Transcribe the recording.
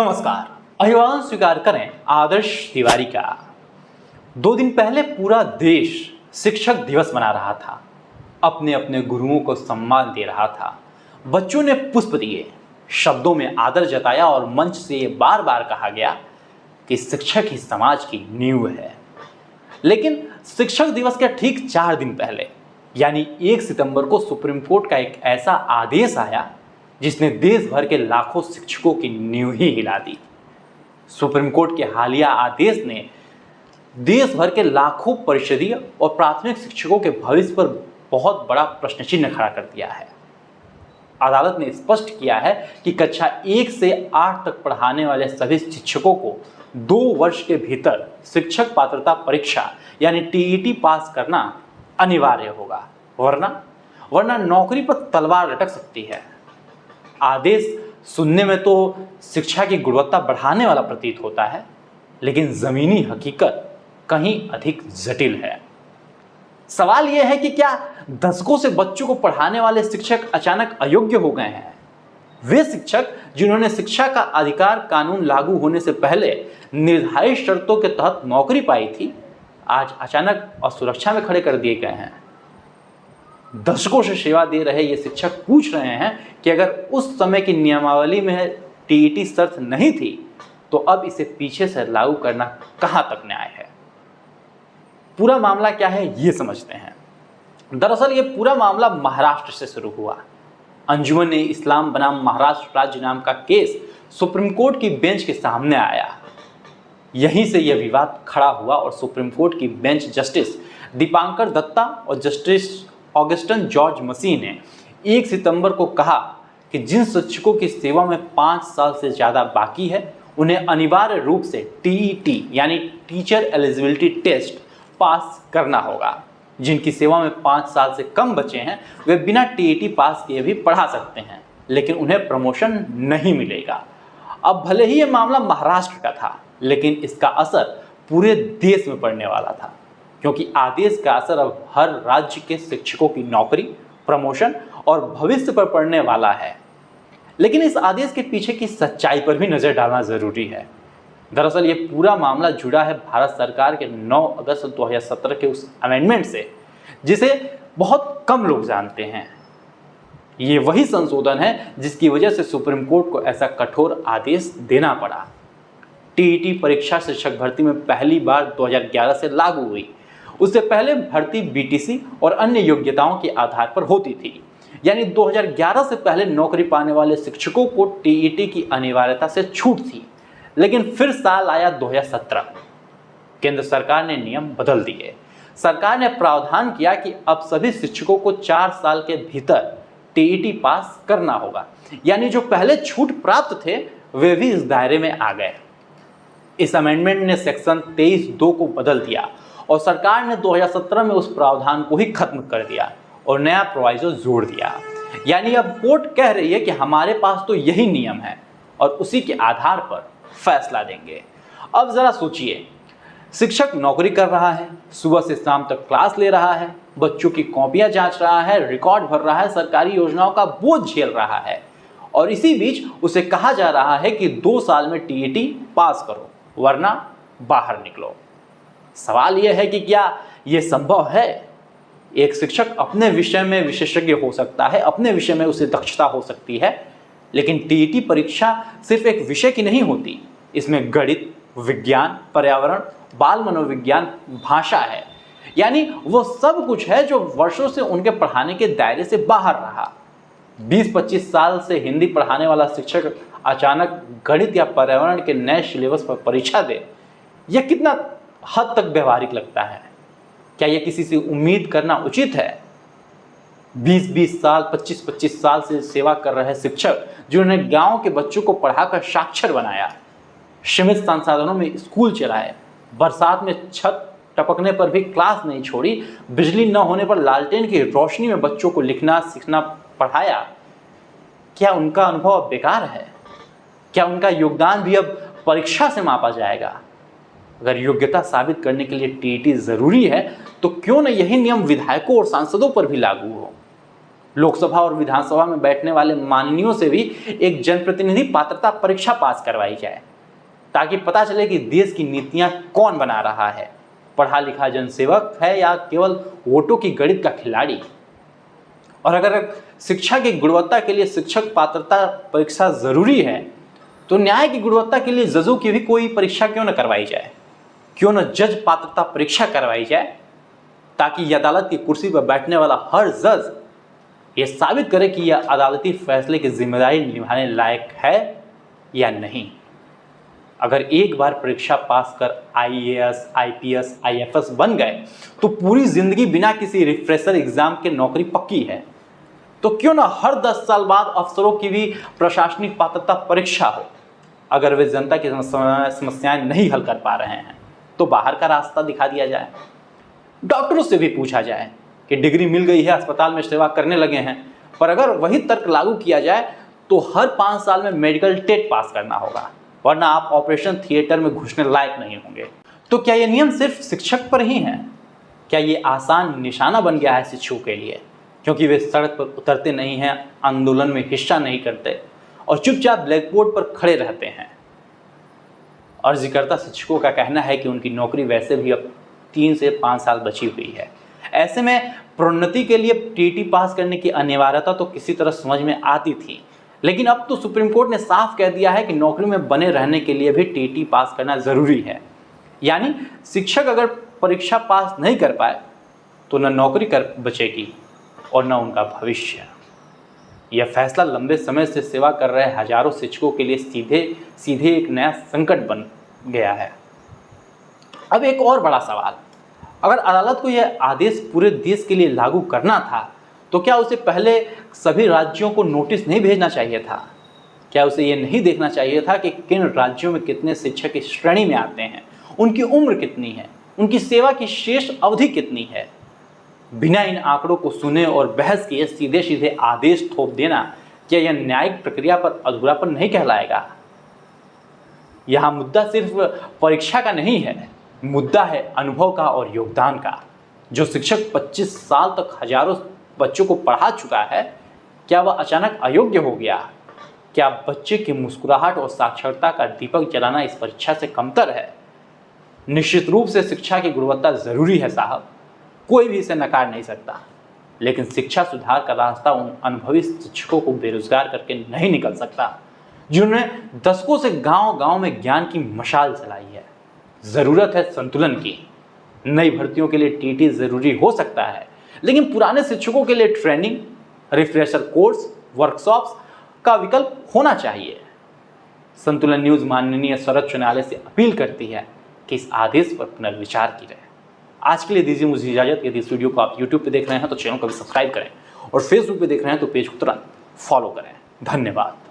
नमस्कार। अभिवादन स्वीकार करें आदर्श तिवारी का। 2 दिन पहले पूरा देश शिक्षक दिवस मना रहा था, अपने अपने गुरुओं को सम्मान दे रहा था। बच्चों ने पुष्प दिए, शब्दों में आदर जताया और मंच से ये बार बार कहा गया कि शिक्षक ही समाज की नींव है। लेकिन शिक्षक दिवस के ठीक 4 दिन पहले यानी 1 सितंबर को सुप्रीम कोर्ट का एक ऐसा आदेश आया जिसने देश भर के लाखों शिक्षकों की नींव ही हिला दी। सुप्रीम कोर्ट के हालिया आदेश ने देश भर के लाखों परिषदीय और प्राथमिक शिक्षकों के भविष्य पर बहुत बड़ा प्रश्न चिन्ह खड़ा कर दिया है। अदालत ने स्पष्ट किया है कि कक्षा 1 से 8 तक पढ़ाने वाले सभी शिक्षकों को 2 वर्ष के भीतर शिक्षक पात्रता परीक्षा यानी टीईटी पास करना अनिवार्य होगा, वरना नौकरी पर तलवार लटक सकती है। आदेश सुनने में तो शिक्षा की गुणवत्ता बढ़ाने वाला प्रतीत होता है, लेकिन जमीनी हकीकत कहीं अधिक जटिल है। सवाल यह है कि क्या दशकों से बच्चों को पढ़ाने वाले शिक्षक अचानक अयोग्य हो गए हैं? वे शिक्षक जिन्होंने शिक्षा का अधिकार कानून लागू होने से पहले निर्धारित शर्तों के तहत नौकरी पाई थी, आज अचानक असुरक्षा में खड़े कर दिए गए हैं। दशकों से सेवा दे रहे ये शिक्षक पूछ रहे हैं कि अगर उस समय की नियमावली में टीईटी शर्त नहीं थी तो अब इसे पीछे से लागू करना कहां तक न्याय है। पूरा मामला क्या है ये समझते हैं। दरअसल ये पूरा मामला महाराष्ट्र से शुरू हुआ। अंजुमन इस्लाम बनाम महाराष्ट्र राज्य नाम का केस सुप्रीम कोर्ट की बेंच के सामने आया। यहीं से यह विवाद खड़ा हुआ और सुप्रीम कोर्ट की बेंच जस्टिस दीपांकर दत्ता और जस्टिस ऑगस्टन जॉर्ज मसीह ने 1 सितंबर को कहा कि जिन शिक्षकों की सेवा में 5 साल से ज़्यादा बाकी है उन्हें अनिवार्य रूप से टीईटी यानी टीचर एलिजिबिलिटी टेस्ट पास करना होगा। जिनकी सेवा में 5 साल से कम बचे हैं वे बिना टीईटी पास किए भी पढ़ा सकते हैं, लेकिन उन्हें प्रमोशन नहीं मिलेगा। अब भले ही ये मामला महाराष्ट्र का था, लेकिन इसका असर पूरे देश में पड़ने वाला था, क्योंकि आदेश का असर अब हर राज्य के शिक्षकों की नौकरी, प्रमोशन और भविष्य पर पड़ने वाला है। लेकिन इस आदेश के पीछे की सच्चाई पर भी नजर डालना जरूरी है। दरअसल ये पूरा मामला जुड़ा है भारत सरकार के 9 अगस्त 2017 के उस अमेंडमेंट से, जिसे बहुत कम लोग जानते हैं। ये वही संशोधन है जिसकी वजह से सुप्रीम कोर्ट को ऐसा कठोर आदेश देना पड़ा। टीईटी परीक्षा शिक्षक भर्ती में पहली बार 2011 से लागू हुई। उससे पहले भर्ती बीटीसी और अन्य योग्यताओं के आधार पर होती थी, यानी 2011 से पहले नौकरी पाने वाले शिक्षकों को टीईटी की अनिवार्यता से छूट थी। लेकिन फिर साल आया 2017, केंद्र सरकार ने नियम बदल दिए। सरकार ने प्रावधान किया कि अब सभी शिक्षकों को 4 साल के भीतर टीईटी पास करना होगा, यानी जो पहले छूट प्राप्त थे वे भी इस दायरे में आ गए। इस अमेंडमेंट ने सेक्शन 23(2) को बदल दिया और सरकार ने 2017 में उस प्रावधान को ही खत्म कर दिया और नया प्रोविजो जोड़ दिया। यानी अब कोर्ट कह रही है कि हमारे पास तो यही नियम है और उसी के आधार पर फैसला देंगे। अब जरा सोचिए, शिक्षक नौकरी कर रहा है, सुबह से शाम तक क्लास ले रहा है, बच्चों की कॉपियां जांच रहा है, रिकॉर्ड भर रहा है, सरकारी योजनाओं का बोझ झेल रहा है, और इसी बीच उसे कहा जा रहा है कि 2 साल में टीईटी पास करो वरना बाहर निकलो। सवाल यह है कि क्या यह संभव है? एक शिक्षक अपने विषय में विशेषज्ञ हो सकता है, अपने विषय में उसे दक्षता हो सकती है, लेकिन टीईटी परीक्षा सिर्फ एक विषय की नहीं होती। इसमें गणित, विज्ञान, पर्यावरण, बाल मनोविज्ञान, भाषा है, यानी वो सब कुछ है जो वर्षों से उनके पढ़ाने के दायरे से बाहर रहा। 20-25 साल से हिंदी पढ़ाने वाला शिक्षक अचानक गणित या पर्यावरण के नए सिलेबस पर परीक्षा दे, यह कितना हद तक व्यवहारिक लगता है? क्या यह किसी से उम्मीद करना उचित है? 20-20 साल, 25-25 साल से सेवा कर रहे शिक्षक जिन्होंने गांव के बच्चों को पढ़ाकर साक्षर बनाया, सीमित संसाधनों में स्कूल चलाए, बरसात में छत टपकने पर भी क्लास नहीं छोड़ी, बिजली न होने पर लालटेन की रोशनी में बच्चों को लिखना सीखना पढ़ाया, क्या उनका अनुभव अब बेकार है? क्या उनका योगदान भी अब परीक्षा से मापा जाएगा? अगर योग्यता साबित करने के लिए टीईटी जरूरी है तो क्यों न यही नियम विधायकों और सांसदों पर भी लागू हो? लोकसभा और विधानसभा में बैठने वाले माननीयों से भी एक जनप्रतिनिधि पात्रता परीक्षा पास करवाई जाए, ताकि पता चले कि देश की नीतियां कौन बना रहा है, पढ़ा लिखा जनसेवक है या केवल वोटों की गणित का खिलाड़ी। और अगर शिक्षा की गुणवत्ता के लिए शिक्षक पात्रता परीक्षा जरूरी है, तो न्याय की गुणवत्ता के लिए जजों की भी कोई परीक्षा क्यों न करवाई जाए, क्यों न जज पात्रता परीक्षा करवाई जाए, ताकि यह अदालत की कुर्सी पर बैठने वाला हर जज ये साबित करे कि यह अदालती फैसले की जिम्मेदारी निभाने लायक है या नहीं। अगर एक बार परीक्षा पास कर IAS, IPS, IFS बन गए तो पूरी जिंदगी बिना किसी रिफ्रेशर एग्जाम के नौकरी पक्की है। तो क्यों ना हर 10 साल बाद अफसरों की भी प्रशासनिक पात्रता परीक्षा हो। अगर वे जनता की समस्याएं नहीं हल कर पा रहे हैं तो बाहर का रास्ता दिखा दिया जाए। डॉक्टरों से भी पूछा जाए कि डिग्री मिल गई है, अस्पताल में सेवा करने लगे हैं, पर अगर वही तर्क लागू किया जाए तो हर 5 साल में मेडिकल टेट पास करना होगा, वरना आप ऑपरेशन थिएटर में घुसने लायक नहीं होंगे। तो क्या ये नियम सिर्फ शिक्षक पर ही हैं? क्या ये आसान निशाना बन गया है शिक्षकों के लिए, क्योंकि वे सड़क पर उतरते नहीं हैं, आंदोलन में हिस्सा नहीं करते और चुपचाप ब्लैक बोर्ड पर खड़े रहते हैं? अर्जीकर्ता शिक्षकों का कहना है कि उनकी नौकरी वैसे भी अब 3 से 5 साल बची हुई है। ऐसे में प्रोन्नति के लिए TT पास करने की अनिवार्यता तो किसी तरह समझ में आती थी, लेकिन अब तो सुप्रीम कोर्ट ने साफ कह दिया है कि नौकरी में बने रहने के लिए भी TT पास करना जरूरी है। यानी शिक्षक अगर परीक्षा पास नहीं कर पाए तो न नौकरी कर बचेगी और न उनका भविष्य। यह फैसला लंबे समय से सेवा कर रहे हजारों शिक्षकों के लिए सीधे एक नया संकट बन गया है। अब एक और बड़ा सवाल, अगर अदालत को यह आदेश पूरे देश के लिए लागू करना था तो क्या उसे पहले सभी राज्यों को नोटिस नहीं भेजना चाहिए था? क्या उसे यह नहीं देखना चाहिए था कि किन राज्यों में कितने शिक्षक इस श्रेणी में आते हैं, उनकी उम्र कितनी है, उनकी सेवा की शेष अवधि कितनी है? बिना इन आंकड़ों को सुने और बहस किए सीधे सीधे आदेश थोप देना, क्या यह न्यायिक प्रक्रिया पर अधूरापन नहीं कहलाएगा? यहाँ मुद्दा सिर्फ परीक्षा का नहीं है, मुद्दा है अनुभव का और योगदान का। जो शिक्षक 25 साल तक हजारों बच्चों को पढ़ा चुका है, क्या वह अचानक अयोग्य हो गया? क्या बच्चे की मुस्कुराहट और साक्षरता का दीपक जलाना इस परीक्षा से कमतर है? निश्चित रूप से शिक्षा की गुणवत्ता जरूरी है साहब, कोई भी इसे नकार नहीं सकता, लेकिन शिक्षा सुधार का रास्ता उन अनुभवी शिक्षकों को बेरोजगार करके नहीं निकल सकता जिन्होंने दशकों से गांव-गांव में ज्ञान की मशाल जलाई है। जरूरत है संतुलन की। नई भर्तियों के लिए TT जरूरी हो सकता है, लेकिन पुराने शिक्षकों के लिए ट्रेनिंग, रिफ्रेशर कोर्स, वर्कशॉप्स का विकल्प होना चाहिए। संतुलन न्यूज माननीय सर्वोच्च न्यायालय से अपील करती है कि इस आदेश पर पुनर्विचार की जाए। आज के लिए दीजिए मुझे इजाजत। यदि इस वीडियो को आप YouTube पे देख रहे हैं तो चैनल को भी सब्सक्राइब करें और Facebook पे देख रहे हैं तो पेज को तुरंत फॉलो करें। धन्यवाद।